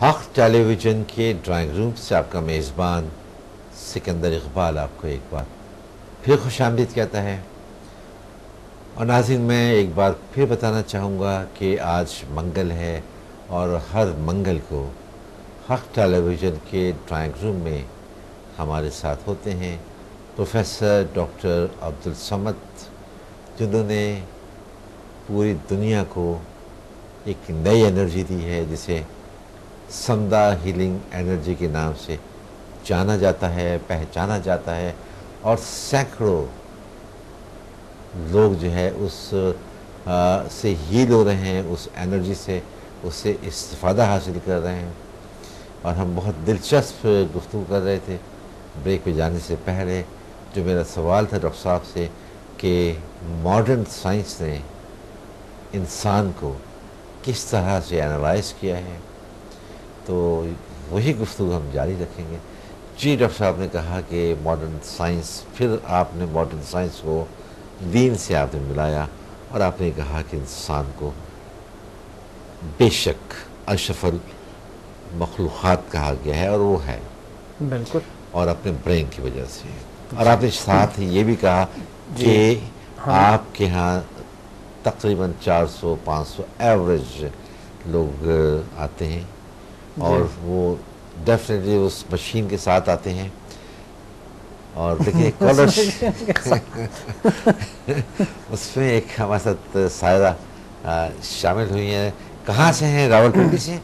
حق ٹیلی ویژن کے drawing room سے آپ کا میزبان سکندر اقبال آپ کو ایک بار پھر خوش آمدید کہتا ہے. اور ناظرین، میں ایک بار پھر بتانا چاہوں گا کہ آج منگل ہے اور ہر منگل کو حق ٹیلی ویژن کے ڈرائنگ روم میں ہمارے ساتھ ہوتے ہیں پروفیسر ڈاکٹر عبدالصمد، جنہوں نے پوری دنیا کو ایک نئی انرجی دی ہے جسے سمدہ ہیلنگ انرجی کے نام سے جانا جاتا ہے، پہچانا جاتا ہے، اور سینکڑوں لوگ جو ہے اس سے ہیل ہو رہے ہیں، اس انرجی سے، اس سے استفادہ حاصل کر رہے ہیں. اور ہم بہت دلچسپ گفتگو کر رہے تھے بریک پہ جانے سے پہلے. جو میرا سوال تھا ڈاکٹر صاحب سے کہ ماڈرن سائنس نے انسان کو کس طرح سے انالائز کیا ہے، تو وہی گفتگو ہم جاری رکھیں گے. جی ڈاکٹر صاحب نے کہا کہ ماڈرن سائنس، پھر آپ نے ماڈرن سائنس کو دین سے آپ نے ملایا اور آپ نے کہا کہ انسان کو بے شک اشرف المخلوقات کہا گیا ہے، اور وہ ہے بالکل، اور اپنے برین کی وجہ سے. اور آپ نے ساتھ ہی یہ بھی کہا کہ آپ کے ہاں تقریباً 400-500 ایوریج لوگ آتے ہیں، اور وہ ڈیفینیٹلی اس مشین کے ساتھ آتے ہیں. اور دیکھیں کالر اس میں ایک ہمارے ساتھ سائرہ شامل ہوئی ہیں. کہاں سے ہیں؟ راول پنڈی سے،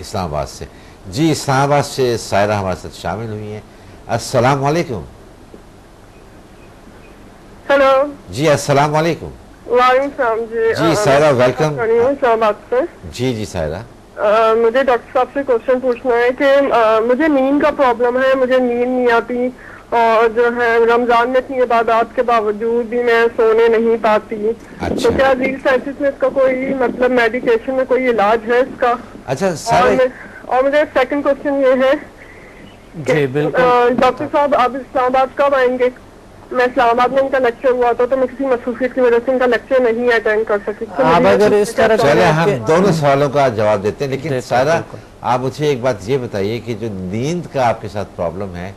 اسلام آباد سے. جی اسلام آباد سے سائرہ ہمارے ساتھ شامل ہوئی ہیں. السلام علیکم. ہیلو. جی السلام علیکم. وعلیکم السلام. جی سائرہ ویلکم. اسلام آباد سے. جی سائرہ، مجھے ڈاکٹر صاحب سے کوشچن پوچھنا ہے کہ مجھے نیند کا پرابلم ہے، مجھے نیند نہیں آتی، اور جو ہے رمضان میں اتنی عبادات کے باوجود بھی میں سونے نہیں پاتی. تو کیا ریل سائنسز میں اس کا کوئی مطلب میڈیکیشن میں کوئی علاج ہے اس کا؟ اچھا اور مجھے سیکنڈ کوشچن یہ ہے کہ ڈاکٹر صاحب آپ اسلام آباد کب آئیں گے؟ میں اسلام آباد میں ان کا لیکچر ہوا تھا تو میں کسی مصروفیت کی وجہ سے ان کا لیکچر نہیں اٹینڈ کر سکی. آپ اگر اس طرح چلے ہم دونوں سوالوں کا جواب دیتے ہیں، لیکن سائرہ آپ مجھے ایک بات یہ بتائیے کہ جو نیند کا آپ کے ساتھ پرابلم ہے،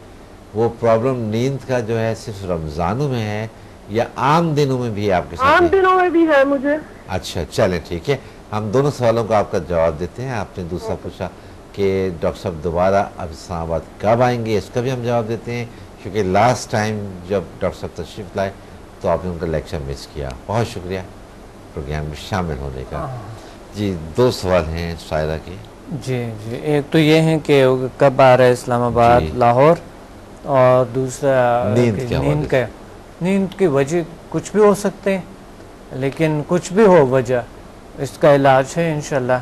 وہ پرابلم نیند کا جو ہے صرف رمضانوں میں ہے یا عام دنوں میں بھی آپ کے ساتھ؟ عام دنوں میں بھی ہے مجھے. اچھا چلیں ٹھیک ہے، ہم دونوں سوالوں کا آپ کا جواب دیتے ہیں. آپ نے دوسرا پوچھا کہ ڈاکٹر صاحب دوبارہ اب اسلام آباد کب آئیں گے، اس کا بھی ہم جواب دیتے ہیں، کیونکہ لاسٹ ٹائم جب ڈاکٹر صاحب تشریف لائے تو آپ نے ان کا لیکچر مس کیا. بہت شکریہ پروگرام میں شامل ہونے کا. جی دو سوال ہیں سائرہ کے. جی ایک تو یہ ہے کہ کب آ رہا ہے اسلام آباد لاہور، اور دوسرا نیند کی وجہ کچھ بھی ہو سکتے ہیں، لیکن کچھ بھی ہو وجہ اس کا علاج ہے انشاءاللہ.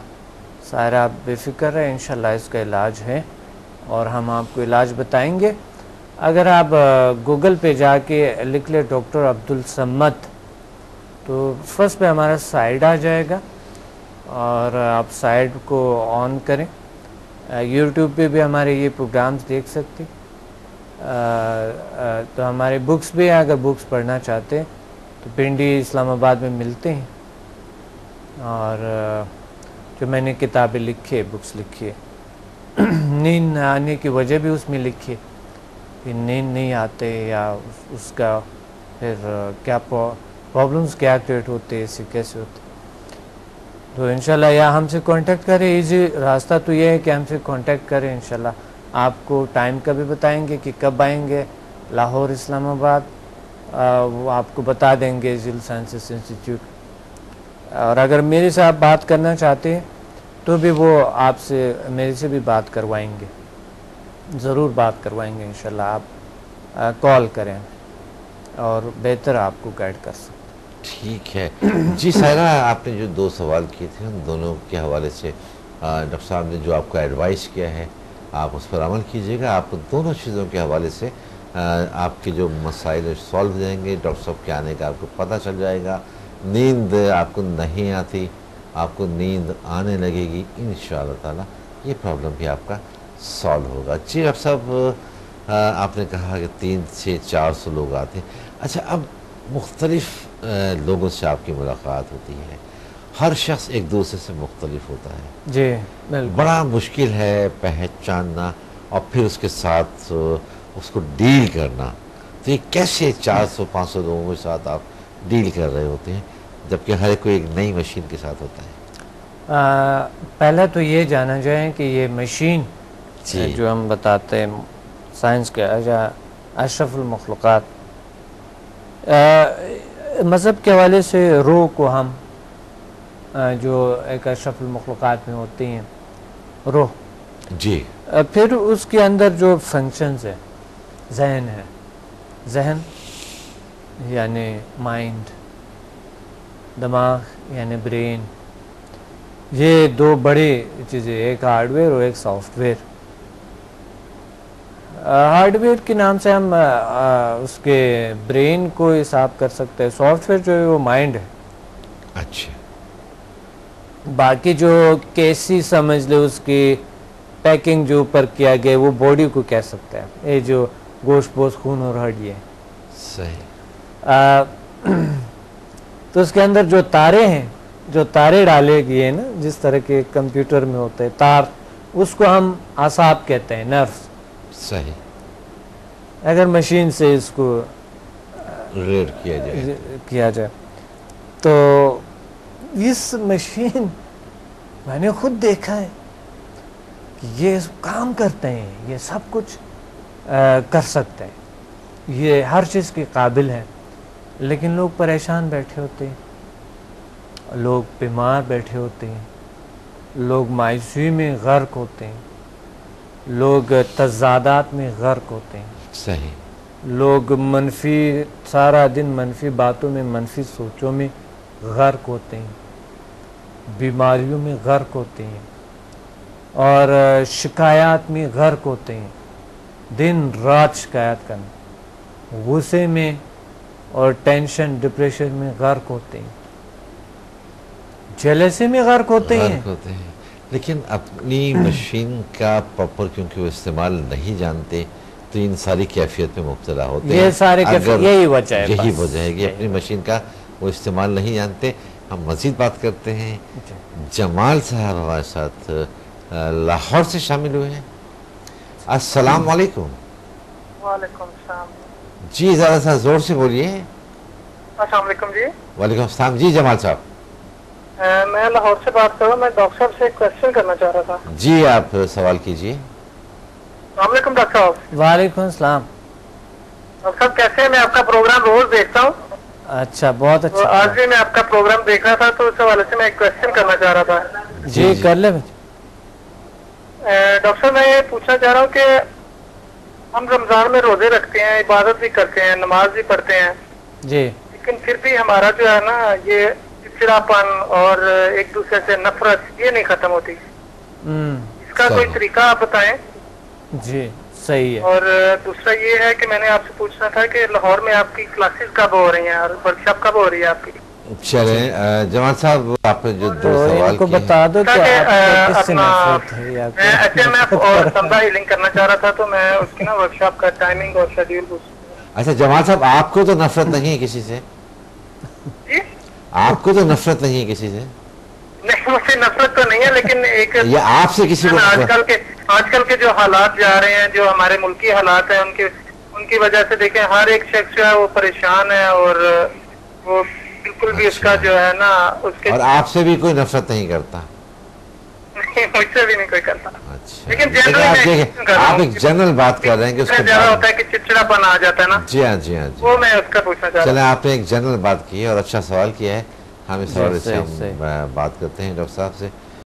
سائرہ آپ بے فکر ہے، انشاءاللہ اس کا علاج ہے اور ہم آپ کو علاج بتائیں گے. اگر آپ گوگل پہ جا کے لکھ لیں ڈاکٹر عبدالصمد تو فرسٹ پہ ہمارا سائٹ آ جائے گا، اور آپ سائٹ کو آن کریں. یوٹیوب پہ بھی ہمارے یہ پروگرامز دیکھ سکتے. تو ہمارے بکس بھی ہیں، اگر بکس پڑھنا چاہتے ہیں تو پنڈی اسلام آباد میں ملتے ہیں. اور جو میں نے کتابیں لکھی ہے، بکس لکھی ہے، نیند نہ آنے کی وجہ بھی اس میں لکھی ہے کہ نیند نہیں آتے یا اس کا پھر کیا پرابلمس کیا کریٹ ہوتے، اس سے کیسے ہوتے. تو انشاءاللہ یا ہم سے کانٹیکٹ کریں. ایزی راستہ تو یہ ہے کہ ہم سے کانٹیکٹ کریں. انشاءاللہ آپ کو ٹائم کا بھی بتائیں گے کہ کب آئیں گے لاہور اسلام آباد، وہ آپ کو بتا دیں گے ریل سائنسز انسٹیٹیوٹ. اور اگر میرے سے آپ بات کرنا چاہتے ہیں تو بھی وہ آپ سے میرے سے بھی بات کروائیں گے، ضرور بات کروائیں گے انشاءاللہ. آپ کال کریں اور بہتر آپ کو گائیڈ کر سکتے. ٹھیک ہے. جی سائرہ، آپ نے جو دو سوال کیے تھے ان دونوں کے حوالے سے ڈاکٹر صاحب نے جو آپ کو ایڈوائز کیا ہے آپ اس پر عمل کیجیے گا. آپ کو دونوں چیزوں کے حوالے سے آپ کے جو مسائل سالو ہو جائیں گے. ڈاکٹر صاحب کے آنے کا آپ کو پتہ چل جائے گا. نیند آپ کو نہیں آتی، آپ کو نیند آنے لگے گی انشاءاللہ تعالی. یہ پرابلم بھی آپ کا سالو ہوگا. جی ڈاکٹر صاحب، آپ نے کہا کہ 300 سے 400 لوگ آتے ہیں. اچھا، اب مختلف لوگوں سے آپ کی ملاقات ہوتی ہے، ہر شخص ایک دوسرے سے مختلف ہوتا ہے. جی بالکل. بڑا مشکل ہے پہچاننا اور پھر اس کے ساتھ اس کو ڈیل کرنا. تو یہ کیسے 400-500 لوگوں کے ساتھ آپ ڈیل کر رہے ہوتے ہیں جبکہ ہر کوئی ایک نئی مشین کے ساتھ ہوتا ہے؟ پہلا تو یہ جانا جائے کہ یہ مشین جی جو ہم بتاتے ہیں سائنس کے اشرف المخلوقات، مذہب کے حوالے سے روح کو ہم جو ایک اشرف المخلوقات میں ہوتی ہیں روح، جی پھر اس کے اندر جو فنکشنز ہے، ذہن ہے، ذہن یعنی مائنڈ، دماغ یعنی برین، یہ دو بڑی چیزیں، ایک ہارڈ ویئر اور ایک سافٹ ویئر. ہارڈ ویئر کے نام سے ہم اس کے برین کو حساب کر سکتے ہیں، سافٹ ویئر جو ہے وہ مائنڈ ہے. اچھا. باقی جو کیسی سمجھ لے اس کی پیکنگ جو اوپر کیا گیا وہ باڈی کو کہہ سکتے ہیں، یہ جو گوشت پوست خون اور ہڈی ہے. صحیح. تو اس کے اندر جو تارے ہیں، جو تارے ڈالے گئے نا، جس طرح کے کمپیوٹر میں ہوتے ہیں تار، اس کو ہم اعصاب کہتے ہیں، نروز. صحیح. اگر مشین سے اس کو ریڈ کیا جائے تو اس مشین میں نے خود دیکھا ہے کہ یہ کام کرتے ہیں، یہ سب کچھ کر سکتے ہیں، یہ ہر چیز کے قابل ہیں. لیکن لوگ پریشان بیٹھے ہوتے ہیں، لوگ بیمار بیٹھے ہوتے ہیں، لوگ مایوسی میں غرق ہوتے ہیں، لوگ تضادات میں غرق ہوتے ہیں. صحیح. لوگ منفی، سارا دن منفی باتوں میں، منفی سوچوں میں غرق ہوتے ہیں، بیماریوں میں غرق ہوتے ہیں اور شکایات میں غرق ہوتے ہیں. دن رات شکایت کرنا، غصے میں اور ٹینشن ڈپریشن میں غرق ہوتے ہیں، جیلسی میں غرق ہوتے ہیں. لیکن اپنی مشین کا پراپر کیونکہ وہ استعمال نہیں جانتے تو ان ساری کیفیت میں مبتلا ہوتے ہیں. یہ سارے کیفیت یہی وجہ ہے، یہی وجہ ہے کہ اپنی مشین کا وہ استعمال نہیں جانتے. ہم مزید بات کرتے ہیں. جمال صاحب ہمارے ساتھ لاہور سے شامل ہوئے ہیں. السلام علیکم. وعلیکم السلام. جی ذرا سا زور سے بولیے. السلام علیکم. جی وعلیکم السلام. جی جمال صاحب. میں لاہور سے بات کر رہا ہوں. میں ڈاکٹر صاحب سے ایک کوشچن کرنا چاہ رہا تھا. جی آپ سوال کیجیے. السلام علیکم ڈاکٹر صاحب. وعلیکم السلام. ڈاکٹر صاحب کیسے ہیں؟ میں آپ کا پروگرام روز دیکھتا ہوں. اچھا، بہت اچھا. آج بھی میں آپ کا پروگرام دیکھ رہا تھا تو اس حوالے سے میں ایک کوشچن کرنا چاہ رہا تھا. جی کر لیں. ڈاکٹر صاحب میں یہ پوچھنا چاہ رہا ہوں کہ ہم رمضان میں روزے رکھتے ہیں، عبادت بھی کرتے ہیں، نماز بھی پڑھتے ہیں جی، لیکن پھر بھی ہمارا جو ہے نا یہ چڑچڑاپن اور ایک دوسرے سے نفرت یہ نہیں ختم ہوتی. اس کا کوئی طریقہ آپ بتائیں. جی صحیح ہے. اور دوسرا یہ ہے کہ میں نے آپ سے پوچھنا تھا کہ لاہور میں آپ کی کلاسز کب ہو رہی ہیں اور ورکشاپ کب ہو رہی ہے آپ کی؟ چلیں جمال صاحب آپ نے جو دو سوال کو بتا دو کہ آپ کس سے نفرت ہے. میں ایسے میں اور سمدہ ہیلنگ کرنا چاہ رہا تھا تو میں اس کی نا ورکشاپ کا ٹائمنگ اور شیڈیول پوچھ. اچھا جمال صاحب آپ کو تو نفرت نہیں ہے کسی سے؟ جی آپ کو تو نفرت نہیں ہے کسی سے؟ نہیں مجھے نفرت تو نہیں ہے لیکن ایک یہ آپ سے کسی کو آج کل کے جو حالات جا رہے ہیں، جو ہمارے ملکی حالات ہیں، ان کی وجہ سے دیکھیں ہر ایک شخص جو ہے وہ پریشان ہے اور وہ بالکل بھی اس کا جو ہے نا اس کے. اور آپ سے بھی کوئی نفرت نہیں کرتا؟ نہیں مجھ سے بھی نہیں کوئی کرتا. اچھا لیکن آپ ایک جنرل بات کر رہے ہیں کہ اس زیادہ ہوتا ہے کہ چڑچڑاپن آ جاتا ہے نا. جی ہاں جی ہاں جی، وہ میں اس کا پوچھنا چاہ رہا ہوں. چلیں آپ نے ایک جنرل بات کی ہے اور اچھا سوال کیا ہے. ہم اس حوالے سے ہم بات کرتے ہیں ڈاکٹر صاحب سے.